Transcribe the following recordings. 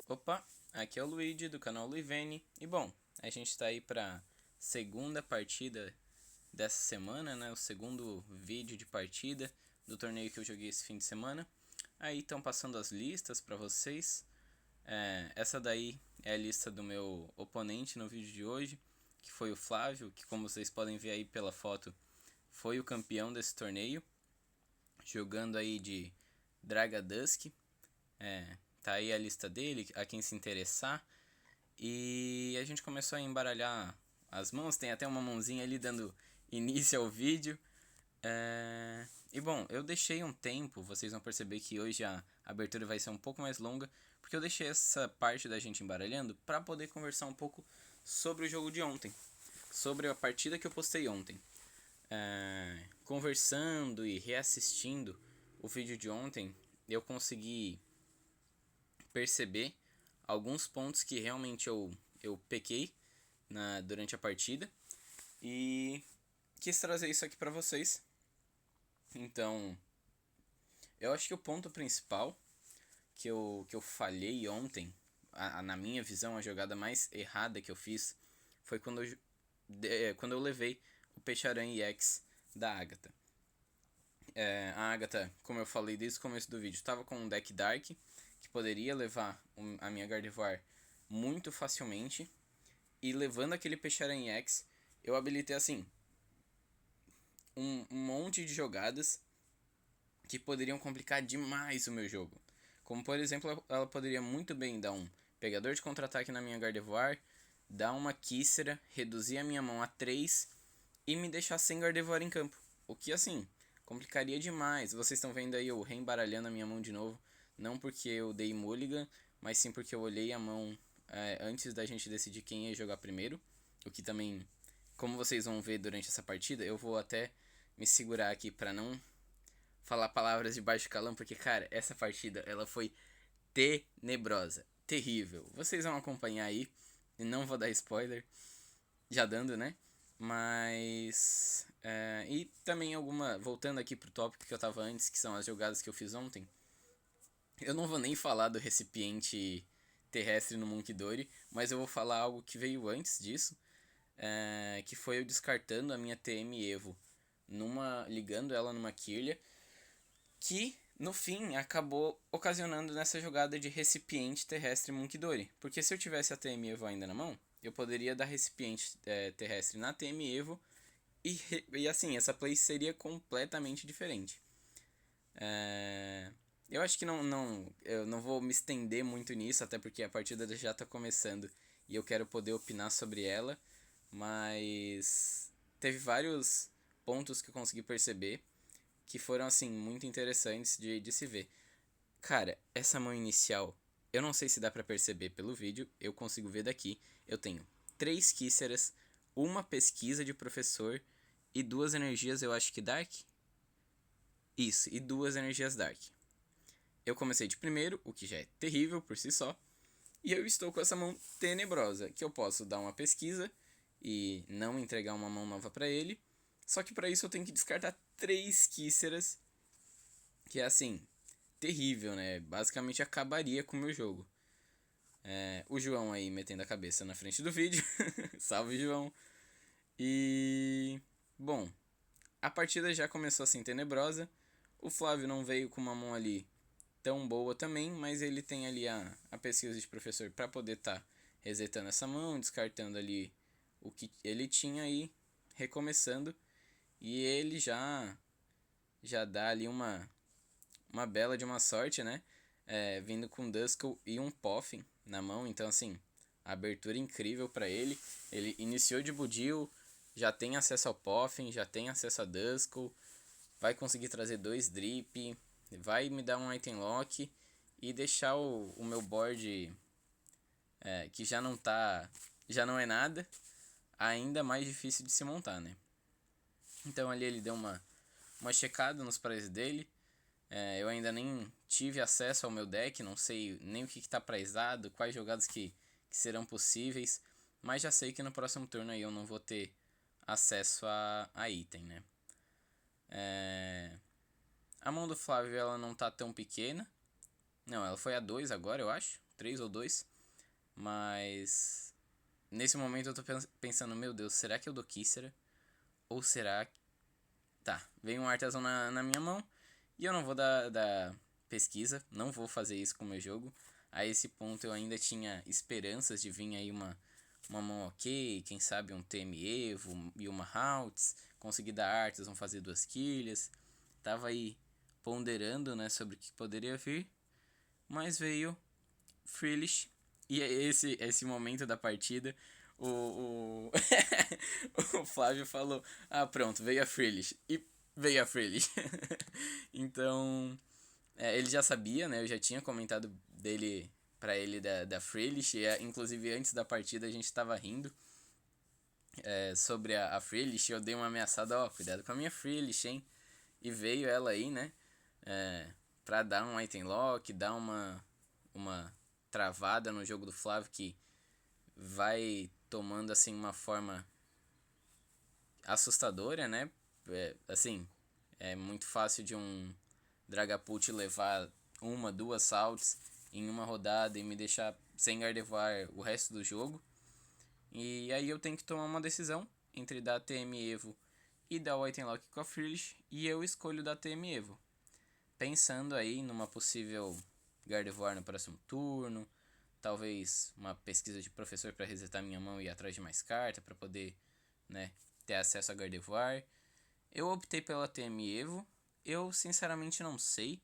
Opa, aqui é o Luigi do canal Luivene. E bom, a gente tá aí pra segunda partida dessa semana, né? O segundo vídeo de partida do torneio que eu joguei esse fim de semana. Aí estão passando as listas pra vocês. Essa daí é a lista do meu oponente no vídeo de hoje, que foi o Flávio, que como vocês podem ver aí pela foto, foi o campeão desse torneio, jogando aí de Dragadusk. Tá aí a lista dele, a quem se interessar. E a gente começou a embaralhar as mãos, tem até uma mãozinha ali dando início ao vídeo. E bom, eu deixei um tempo, vocês vão perceber que hoje a abertura vai ser um pouco mais longa, porque eu deixei essa parte da gente embaralhando para poder conversar um pouco sobre o jogo de ontem, sobre a partida que eu postei ontem. Conversando e reassistindo o vídeo de ontem, eu consegui perceber alguns pontos que realmente eu pequei durante a partida e quis trazer isso aqui pra vocês. Então, eu acho que o ponto principal que eu falhei ontem, na minha visão, a jogada mais errada que eu fiz, foi quando eu levei o Peixe-Aranha EX da Agatha. A Agatha, como eu falei desde o começo do vídeo, estava com um deck Dark, que poderia levar a minha Gardevoir muito facilmente. E levando aquele Peixe-Aranha X, eu habilitei assim um monte de jogadas que poderiam complicar demais o meu jogo. Como por exemplo, ela poderia muito bem dar um pegador de contra-ataque na minha Gardevoir, dar uma Kícera, reduzir a minha mão a 3 e me deixar sem Gardevoir em campo. O que assim, complicaria demais. Vocês estão vendo aí eu reembaralhando a minha mão de novo. Não porque eu dei mulligan, mas sim porque eu olhei a mão antes da gente decidir quem ia jogar primeiro. O que também, como vocês vão ver durante essa partida, eu vou até me segurar aqui para não falar palavras de baixo calão, porque cara, essa partida ela foi tenebrosa, terrível. Vocês vão acompanhar aí, não vou dar spoiler, já dando, né? Mas e também voltando aqui pro tópico que eu tava antes, que são as jogadas que eu fiz ontem. Eu não vou nem falar do recipiente terrestre no Munkidori, mas eu vou falar algo que veio antes disso, que foi eu descartando a minha TM Evo ligando ela numa Kirlia, que no fim acabou ocasionando nessa jogada de recipiente terrestre Munkidori. Porque se eu tivesse a TM Evo ainda na mão, eu poderia dar recipiente terrestre na TM Evo e assim, essa play seria completamente diferente. Eu acho que eu não vou me estender muito nisso, até porque a partida já está começando e eu quero poder opinar sobre ela, mas teve vários pontos que eu consegui perceber que foram assim muito interessantes de se ver. Cara, essa mão inicial, eu não sei se dá pra perceber pelo vídeo, eu consigo ver daqui. Eu tenho 3 Kíceras, uma pesquisa de professor e 2 energias, eu acho que Dark. Isso, e 2 energias Dark. Eu comecei de primeiro, o que já é terrível por si só. E eu estou com essa mão tenebrosa, que eu posso dar uma pesquisa e não entregar uma mão nova pra ele. Só que pra isso eu tenho que descartar 3 Kíceras, que é assim, terrível, né? Basicamente acabaria com o meu jogo. O João aí metendo a cabeça na frente do vídeo. Salve, João. E bom, a partida já começou assim tenebrosa. O Flávio não veio com uma mão ali tão boa também, mas ele tem ali a pesquisa de professor para poder estar resetando essa mão, descartando ali o que ele tinha aí, recomeçando. E ele já dá ali uma bela de uma sorte, né? Vindo com Duskull e um Poffin na mão, então assim, abertura incrível para ele. Ele iniciou de Budil, já tem acesso ao Poffin, já tem acesso a Duskull, vai conseguir trazer 2 Drip, vai me dar um Item Lock e deixar o meu board, que já não é nada, ainda mais difícil de se montar, né? Então ali ele deu uma checada nos prays dele. Eu ainda nem tive acesso ao meu deck, não sei nem o que está praisado, quais jogadas que serão possíveis, mas já sei que no próximo turno aí eu não vou ter acesso a item, né? A mão do Flávio ela não tá tão pequena, não, ela foi a 2 agora eu acho, 3 ou 2. Mas nesse momento eu tô pensando, meu Deus, será que eu dou Kícera? Ou será que... Tá, veio um artesão na minha mão e eu não vou dar pesquisa, não vou fazer isso com o meu jogo. A esse ponto eu ainda tinha esperanças de vir aí uma mão ok, quem sabe um TM Evo e uma Haltz, conseguir dar Artisan, fazer 2 quilhas. Tava aí ponderando, né, sobre o que poderia vir, mas veio Freelish. E é esse momento da partida, o o Flávio falou, ah pronto, veio a Freelish. E veio a Freelish. Então, ele já sabia, né, eu já tinha comentado dele pra ele da Freelish. E, inclusive antes da partida a gente tava rindo sobre a Freelish. Eu dei uma ameaçada, ó, cuidado com a minha Freelish, hein. E veio ela aí, né, pra dar um item lock, dar uma travada no jogo do Flávio, que vai tomando assim uma forma assustadora, né? Assim, é muito fácil de um Dragapult levar 1, 2 salts em uma rodada e me deixar sem Gardevoir o resto do jogo. E aí eu tenho que tomar uma decisão entre dar TM Evo e dar o item lock com a Freelish, e eu escolho dar TM Evo, pensando aí numa possível Gardevoir no próximo turno, talvez uma pesquisa de professor para resetar minha mão e ir atrás de mais carta para poder, né, ter acesso a Gardevoir. Eu optei pela TM Evo. Eu sinceramente não sei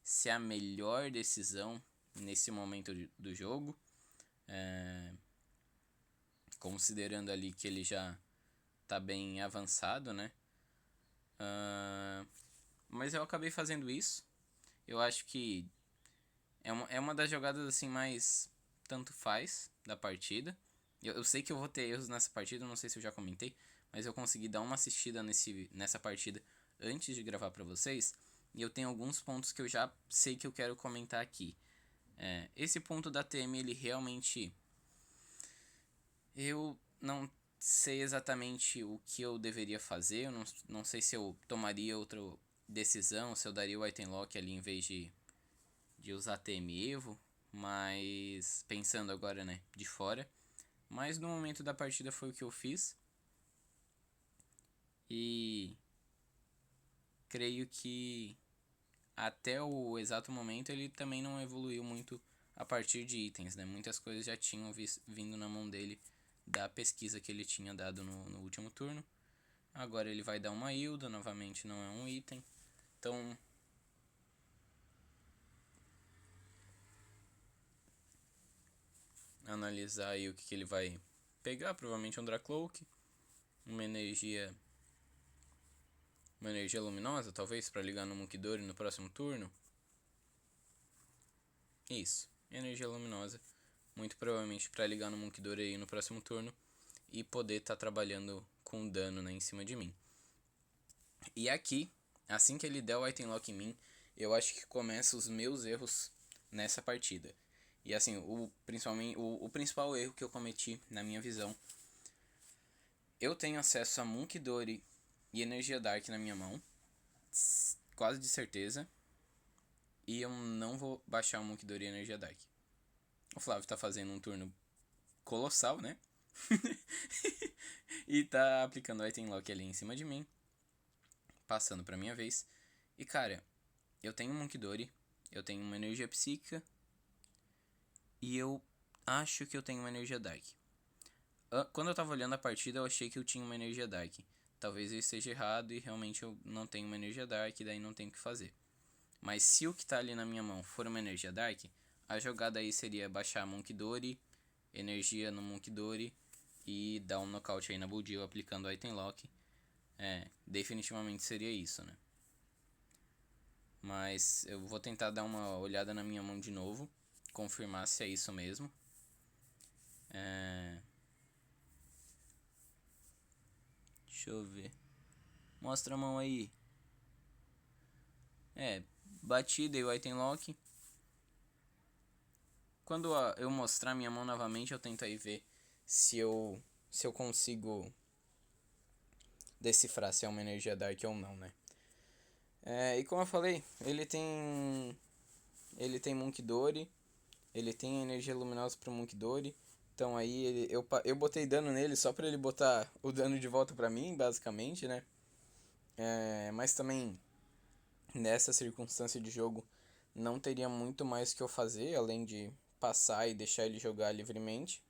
se é a melhor decisão nesse momento do jogo, considerando ali que ele já tá bem avançado, né? Mas eu acabei fazendo isso. Eu acho que é uma das jogadas assim mais tanto faz da partida. Eu sei que eu vou ter erros nessa partida, não sei se eu já comentei, mas eu consegui dar uma assistida nessa partida antes de gravar pra vocês. E eu tenho alguns pontos que eu já sei que eu quero comentar aqui. Esse ponto da TM, ele realmente... Eu não sei exatamente o que eu deveria fazer. Eu não sei se eu tomaria outra decisão, se eu daria o item lock ali em vez de usar TM Evo. Mas pensando agora, né, de fora. Mas no momento da partida foi o que eu fiz. E creio que até o exato momento ele também não evoluiu muito a partir de itens, né? Muitas coisas já tinham vindo na mão dele da pesquisa que ele tinha dado no último turno. Agora ele vai dar uma Hilda, novamente não é um item. Então, analisar aí o que ele vai pegar. Provavelmente um Dracloak, uma energia luminosa, talvez, para ligar no Munkidori no próximo turno. Isso, energia luminosa, muito provavelmente para ligar no Munkidori aí no próximo turno e poder estar trabalhando com dano, né, em cima de mim. E aqui, assim que ele der o item lock em mim, eu acho que começam os meus erros nessa partida. E assim, principalmente o principal erro que eu cometi na minha visão, eu tenho acesso a Munkidori e Energia Dark na minha mão, quase de certeza, e eu não vou baixar o Munkidori e Energia Dark. O Flávio tá fazendo um turno colossal, né? E tá aplicando o item lock ali em cima de mim, passando pra minha vez. E cara, eu tenho um Munkidori, eu tenho uma energia psíquica e eu acho que eu tenho uma energia Dark. Quando eu tava olhando a partida, eu achei que eu tinha uma energia Dark. Talvez eu esteja errado e realmente eu não tenho uma energia Dark, e daí não tenho o que fazer. Mas se o que tá ali na minha mão for uma energia Dark, a jogada aí seria baixar Munkidori, energia no Munkidori e dar um nocaute aí na Buldil aplicando o item lock. Definitivamente seria isso, né? Mas eu vou tentar dar uma olhada na minha mão de novo, confirmar se é isso mesmo. Deixa eu ver. Mostra a mão aí. Bati, dei o item lock. Quando eu mostrar minha mão novamente, eu tento aí ver se eu consigo decifrar se é uma energia Dark ou não, né? E como eu falei, ele tem Munkidori, Ele tem a energia luminosa pro Munkidori. Então aí eu botei dano nele só pra ele botar o dano de volta pra mim, basicamente, né? Mas também nessa circunstância de jogo não teria muito mais que eu fazer, além de passar e deixar ele jogar livremente.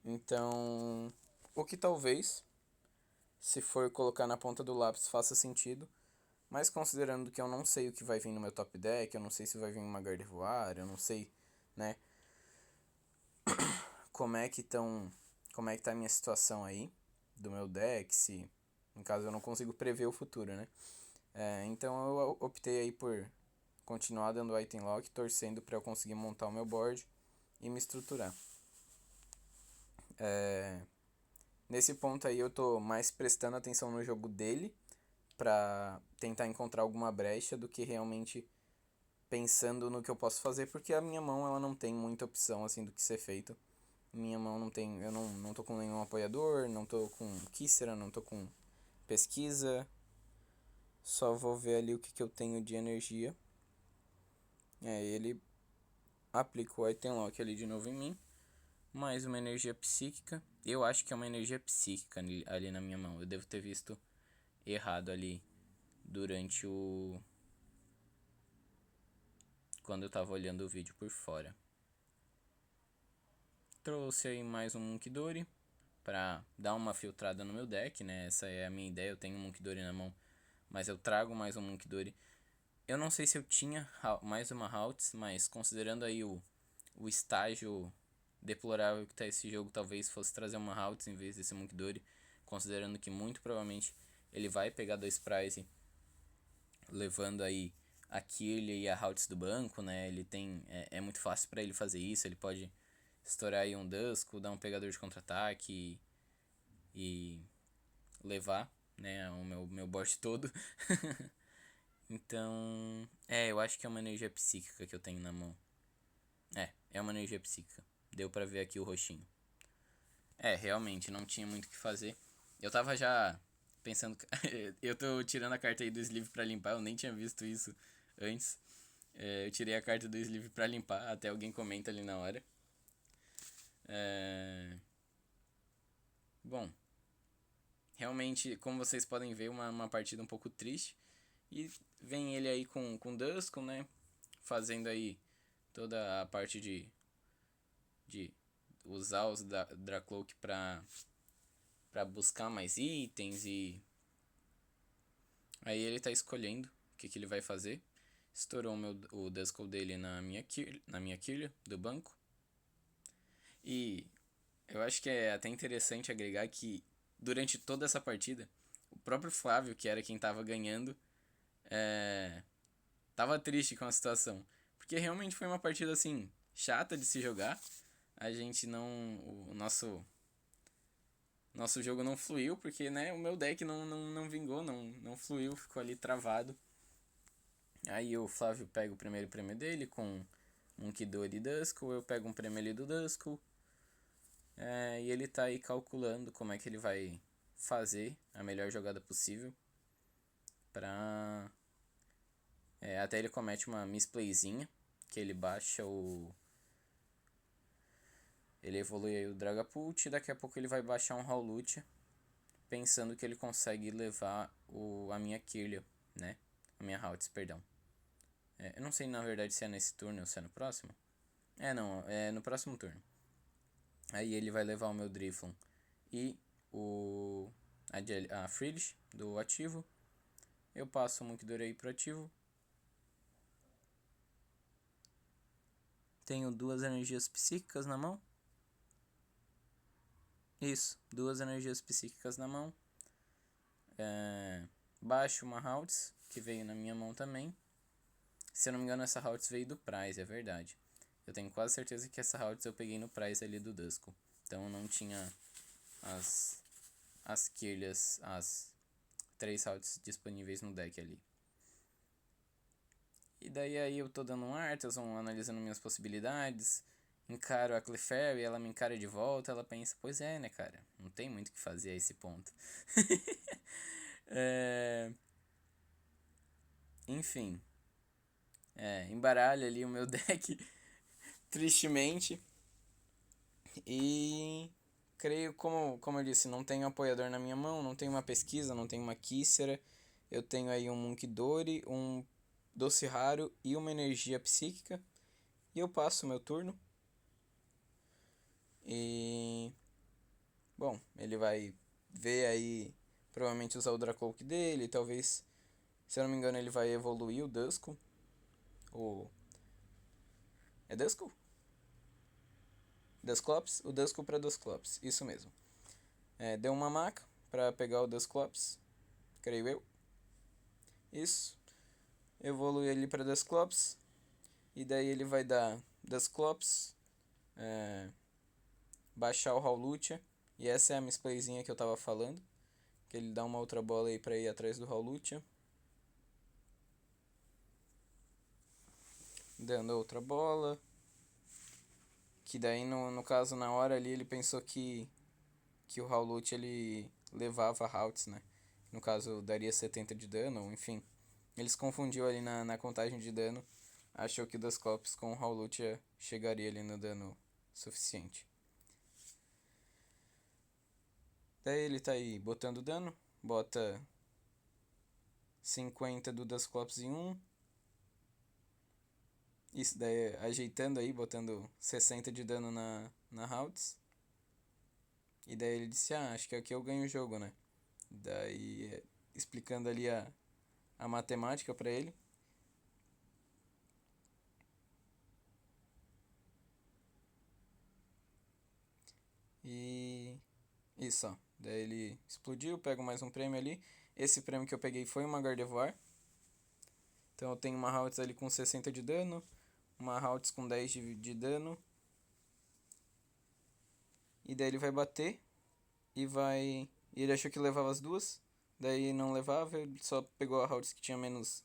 Então, o que talvez, se for colocar na ponta do lápis, faça sentido. Mas considerando que eu não sei o que vai vir no meu top deck, eu não sei se vai vir uma Gardevoir, eu não sei, né, como é que tá a minha situação aí do meu deck, se em caso eu não consigo prever o futuro, né? Então eu optei aí por continuar dando item lock, torcendo para eu conseguir montar o meu board e me estruturar. Nesse ponto aí eu tô mais prestando atenção no jogo dele pra tentar encontrar alguma brecha do que realmente pensando no que eu posso fazer, porque a minha mão ela não tem muita opção assim do que ser feito. Minha mão não tem, eu não tô com nenhum apoiador, não tô com Kissera, não tô com pesquisa. Só vou ver ali o que eu tenho de energia. Ele aplicou o item lock ali de novo em mim. Mais uma energia psíquica. Eu acho que é uma energia psíquica ali na minha mão. Eu devo ter visto errado ali durante o... quando eu tava olhando o vídeo por fora. Trouxe aí mais um Munkidori pra dar uma filtrada no meu deck, né? Essa é a minha ideia. Eu tenho um Munkidori na mão, mas eu trago mais um Munkidori. Eu não sei se eu tinha mais uma Haltz, mas considerando aí o estágio deplorável que tá esse jogo, talvez fosse trazer uma Haltz em vez desse Munkidori, considerando que muito provavelmente ele vai pegar 2 prize, levando aí a Kirlia e a Haltz do banco, né? Ele tem é muito fácil para ele fazer isso, ele pode estourar aí um Duskull, dar um pegador de contra-ataque e levar, né, o meu board todo. Então, eu acho que é uma energia psíquica que eu tenho na mão. É uma energia psíquica. Deu pra ver aqui o roxinho. Realmente, não tinha muito o que fazer. Eu tava já pensando... eu tô tirando a carta aí do sleeve pra limpar, eu nem tinha visto isso antes. Eu tirei a carta do sleeve pra limpar, até alguém comenta ali na hora. Bom, realmente, como vocês podem ver, uma partida um pouco triste. E vem ele aí com Duskull, né? Fazendo aí toda a parte de usar os Dracloak pra buscar mais itens. E aí ele tá escolhendo o que ele vai fazer. Estourou o Duskull dele na minha Kirlia do banco. E eu acho que é até interessante agregar que durante toda essa partida, o próprio Flávio, que era quem tava ganhando, tava triste com a situação. Porque realmente foi uma partida assim, chata de se jogar. A gente não. O nosso jogo não fluiu, porque né, o meu deck não vingou, não fluiu, ficou ali travado. Aí o Flávio pega o primeiro prêmio dele com Munkidori e Duskull, eu pego um prêmio ali do Duskull. E ele tá aí calculando como é que ele vai fazer a melhor jogada possível pra... até ele comete uma misplayzinha, que ele baixa o... Ele evolui aí o Dragapult e daqui a pouco ele vai baixar um Howlucha, pensando que ele consegue levar a minha Kirlia, né? A minha Haltz, perdão. Eu não sei na verdade se é nesse turno ou se é no próximo. Não, é no próximo turno. Aí ele vai levar o meu Drifloon e a Frillish do ativo. Eu passo o Munkidori aí pro ativo. Tenho 2 energias psíquicas na mão. Isso, 2 energias psíquicas na mão. Baixo uma Haltz, que veio na minha mão também. Se eu não me engano, essa Haltz veio do Prize, é verdade. Eu tenho quase certeza que essa Haltz eu peguei no Prize ali do Duskull. Então eu não tinha as Kirlias, as 3 Haltz disponíveis no deck ali. E daí aí eu tô dando um Artazon, analisando minhas possibilidades. Encaro a Clefairy, ela me encara de volta, ela pensa, pois é, né, cara? Não tem muito o que fazer a esse ponto. Enfim. Embaralha ali o meu deck. tristemente. E creio, como eu disse, não tenho apoiador na minha mão, não tenho uma pesquisa, não tenho uma Kícera. Eu tenho aí um Munkidori, um Doce Raro e uma energia psíquica. E eu passo o meu turno. E bom, ele vai ver aí, provavelmente usar o Dracloak dele, talvez, se eu não me engano, ele vai evoluir o Duskull. O É Duskull? Dusclops? O Duskull para Dusclops, isso mesmo. Deu uma maca para pegar o Dusclops, creio eu. Isso. Evolui ele para Dusclops. E daí ele vai dar Dusclops, baixar o Hawlucha. E essa é a misplayzinha que eu tava falando. Que ele dá uma outra bola aí pra ir atrás do Hawlucha. Dando outra bola. Que daí no caso na hora ali ele pensou que o Hawlucha ele levava Haltz, né? No caso daria 70 de dano, enfim. Ele se confundiu ali na contagem de dano. Achou que o Dusclops com o Hawlucha chegaria ali no dano suficiente. Daí ele tá aí botando dano. Bota 50 do Dusclops em 1. Isso daí ajeitando aí, botando 60 de dano na Haltz. E daí ele disse, acho que aqui eu ganho o jogo, né? Daí explicando ali a matemática pra ele. E isso, ó. Daí ele explodiu, pego mais um prêmio ali. Esse prêmio que eu peguei foi uma Gardevoir. Então eu tenho uma Haltz ali com 60 de dano, uma Haltz com 10 de dano. E daí ele vai bater e vai... E ele achou que levava as duas, daí não levava, ele só pegou a Haltz que tinha menos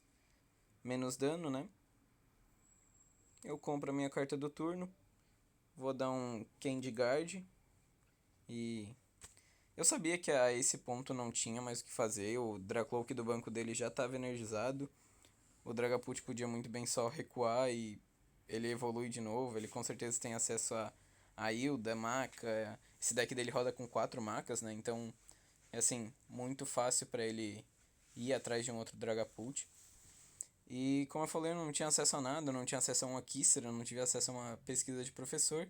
dano, né? Eu compro a minha carta do turno, vou dar um Candy Guard. E eu sabia que a esse ponto não tinha mais o que fazer, o Dracloak do banco dele já estava energizado. O Dragapult podia muito bem só recuar e ele evolui de novo. Ele com certeza tem acesso a Hilda, Maca. Esse deck dele roda com 4 macas, né? Então é assim, muito fácil para ele ir atrás de um outro Dragapult. E como eu falei, eu não tinha acesso a nada, não tinha acesso a uma Kícera, não tive acesso a uma pesquisa de professor.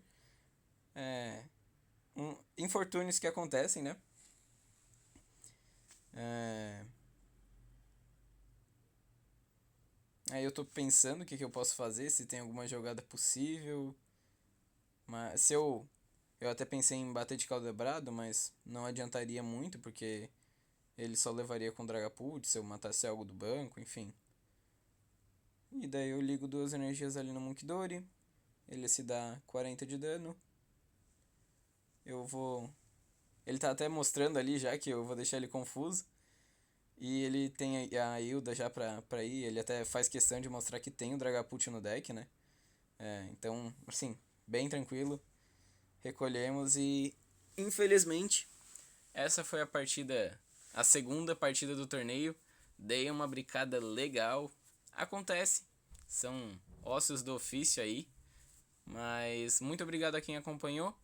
Infortúnios que acontecem, né? Aí eu tô pensando o que eu posso fazer, se tem alguma jogada possível. Mas se eu até pensei em bater de Caldebrado, mas não adiantaria muito, porque ele só levaria com Dragapult se eu matasse algo do banco, enfim. E daí eu ligo 2 energias ali no Munkidori. Ele se dá 40 de dano. Eu vou... Ele tá até mostrando ali já que eu vou deixar ele confuso. E ele tem a Hilda já pra ir. Ele até faz questão de mostrar que tem o Dragapult no deck, né? Então, assim, bem tranquilo. Recolhemos e, infelizmente, essa foi a segunda partida do torneio. Dei uma brincada legal. Acontece, são ossos do ofício aí. Mas muito obrigado a quem acompanhou.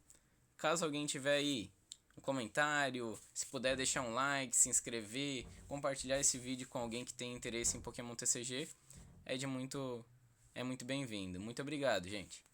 Caso alguém tiver aí um comentário, se puder deixar um like, se inscrever, compartilhar esse vídeo com alguém que tem interesse em Pokémon TCG, é muito bem-vindo. Muito obrigado, gente.